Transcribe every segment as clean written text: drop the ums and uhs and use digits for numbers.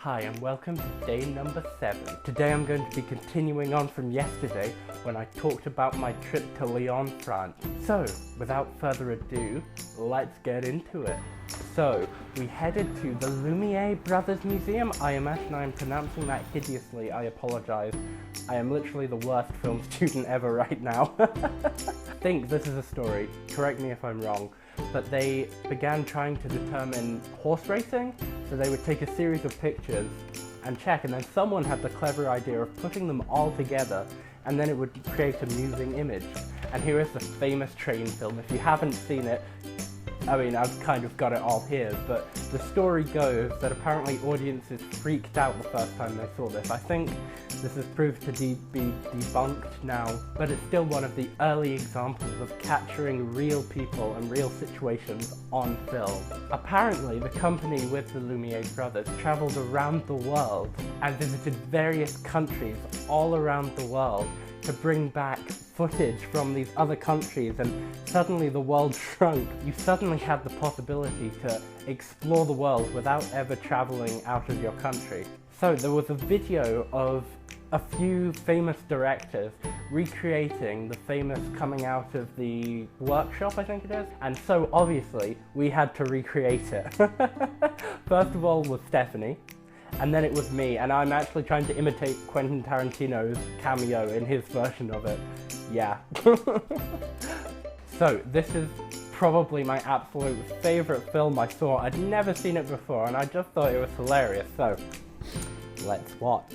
Hi and welcome to day number 7. Today I'm going to be continuing on from yesterday when I talked about my trip to Lyon, France. So, without further ado, let's get into it. So, we headed to the Lumiere Brothers Museum. I imagine I am pronouncing that hideously, I apologise. I am literally the worst film student ever right now. I think this is a story, correct me if I'm wrong, but they began trying to determine horse racing, so they would take a series of pictures and check, and then someone had the clever idea of putting them all together, and then it would create a moving image. And here is the famous train film. If you haven't seen it, I mean, I've kind of got it all here, but the story goes that apparently audiences freaked out the first time they saw this. I think this has proved to be debunked now, but it's still one of the early examples of capturing real people and real situations on film. Apparently, the company with the Lumiere brothers travelled around the world and visited various countries all around the world to bring back footage from these other countries, and suddenly the world shrunk. You suddenly had the possibility to explore the world without ever travelling out of your country. So there was a video of a few famous directors recreating the famous coming out of the workshop, I think it is, and so obviously we had to recreate it. First of all was Stephanie, and then it was me, and I'm actually trying to imitate Quentin Tarantino's cameo in his version of it. Yeah. So this is probably my absolute favourite film I saw. I'd never seen it before and I just thought it was hilarious, so let's watch.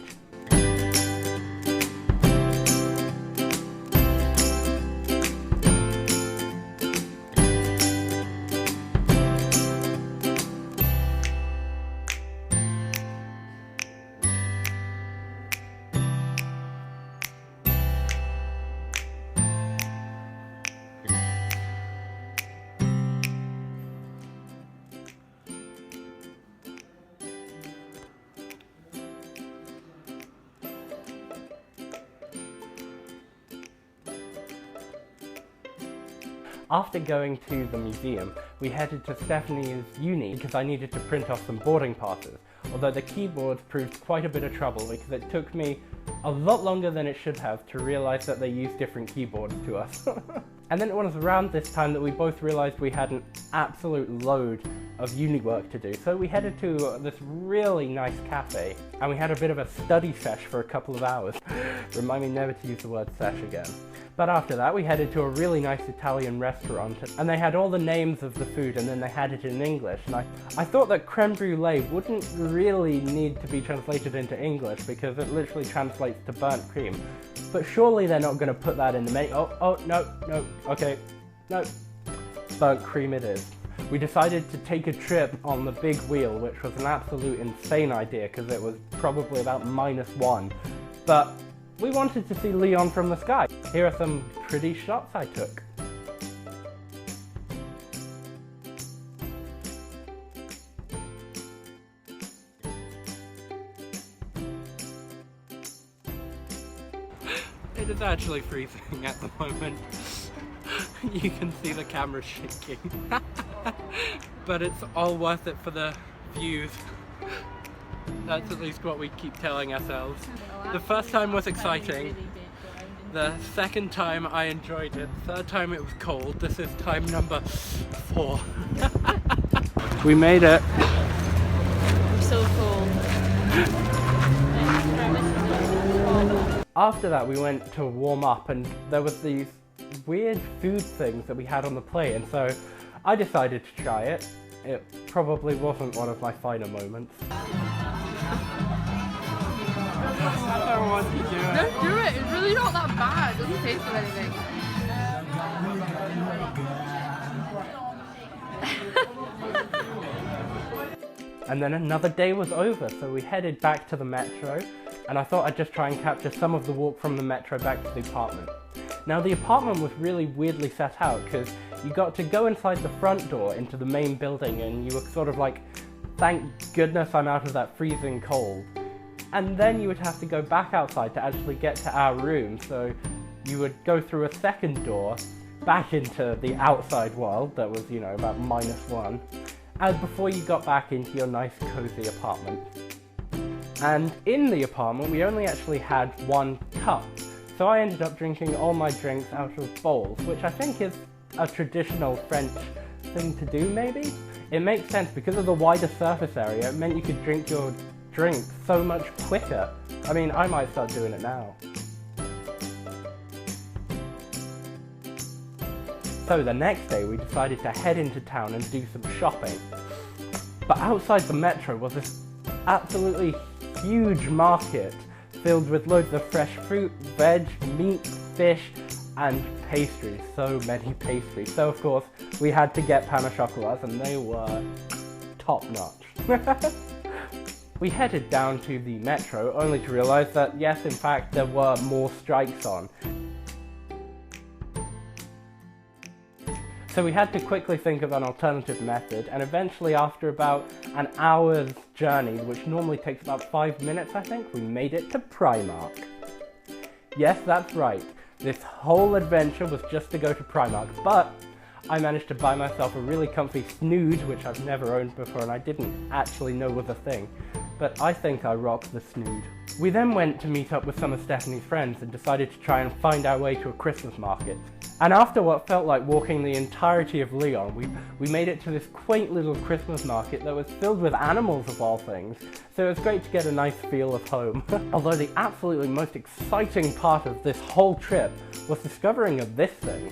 After going to the museum, we headed to Stephanie's uni because I needed to print off some boarding passes, although the keyboards proved quite a bit of trouble because it took me a lot longer than it should have to realise that they used different keyboards to us. And then it was around this time that we both realised we had an absolute load of uni work to do, so we headed to this really nice cafe and we had a bit of a study sesh for a couple of hours. Remind me never to use the word sesh again. But after that we headed to a really nice Italian restaurant and they had all the names of the food and then they had it in English, and I thought that creme brulee wouldn't really need to be translated into English because it literally translates to burnt cream. But surely they're not going to put that in the menu. Oh, no, okay, no, burnt cream it is. We decided to take a trip on the big wheel, which was an absolute insane idea because it was probably about -1. But we wanted to see Lyon from the sky. Here are some pretty shots I took. It is actually freezing at the moment. You can see the camera shaking. But it's all worth it for the views. That's at least what we keep telling ourselves. The first time was exciting. The second time I enjoyed it. The third time it was cold. This is time number 4. We made it. I'm so cold. After that we went to warm up and there was these weird food things that we had on the plate, and so I decided to try it. It probably wasn't one of my finer moments. I don't want to do it. Don't do it, it's really not that bad. It doesn't taste of anything. And then another day was over, so we headed back to the metro, and I thought I'd just try and capture some of the walk from the metro back to the apartment. Now the apartment was really weirdly set out because you got to go inside the front door into the main building and you were sort of like, thank goodness I'm out of that freezing cold. And then you would have to go back outside to actually get to our room, so you would go through a second door back into the outside world that was, you know, about -1, and before you got back into your nice cozy apartment. And in the apartment, we only actually had one cup. So I ended up drinking all my drinks out of bowls, which I think is a traditional French thing to do, maybe? It makes sense because of the wider surface area. It meant you could drink your drink so much quicker. I mean, I might start doing it now. So the next day we decided to head into town and do some shopping. But outside the metro was this absolutely huge market filled with loads of fresh fruit, veg, meat, fish, and pastries. So many pastries. So of course we had to get pain au chocolat, and they were top notch. We headed down to the metro only to realise that yes, in fact there were more strikes on. So we had to quickly think of an alternative method, and eventually after about an hour's journey, which normally takes about 5 minutes I think, we made it to Primark. Yes, that's right, this whole adventure was just to go to Primark, but I managed to buy myself a really comfy Snood, which I've never owned before and I didn't actually know was a thing, but I think I rock the Snood. We then went to meet up with some of Stephanie's friends and decided to try and find our way to a Christmas market. And after what felt like walking the entirety of Lyon, we made it to this quaint little Christmas market that was filled with animals of all things, so it was great to get a nice feel of home. Although the absolutely most exciting part of this whole trip was discovering of this thing.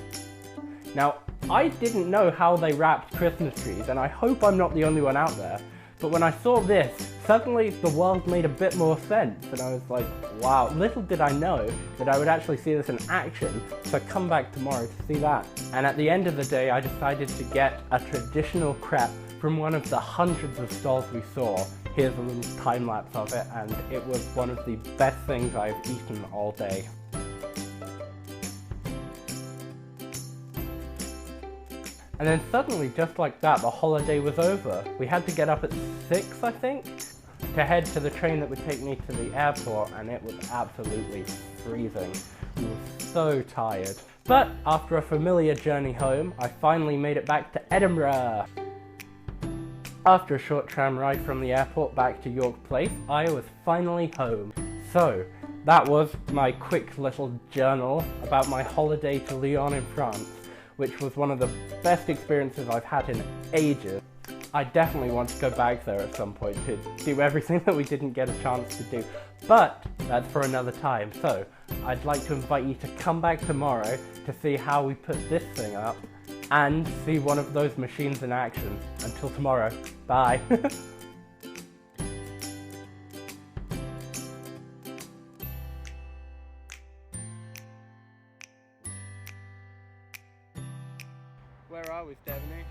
Now, I didn't know how they wrapped Christmas trees, and I hope I'm not the only one out there, but when I saw this, suddenly the world made a bit more sense, and I was like, wow, little did I know that I would actually see this in action, so come back tomorrow to see that. And at the end of the day, I decided to get a traditional crepe from one of the hundreds of stalls we saw. Here's a little time lapse of it, and it was one of the best things I've eaten all day. And then suddenly, just like that, the holiday was over. We had to get up at 6, I think, to head to the train that would take me to the airport, and it was absolutely freezing. We were so tired. But after a familiar journey home, I finally made it back to Edinburgh. After a short tram ride from the airport back to York Place, I was finally home. So, that was my quick little journal about my holiday to Lyon in France, which was one of the best experiences I've had in ages. I definitely want to go back there at some point to do everything that we didn't get a chance to do, but that's for another time. So I'd like to invite you to come back tomorrow to see how we put this thing up and see one of those machines in action. Until tomorrow, bye. Where are we, Stephanie?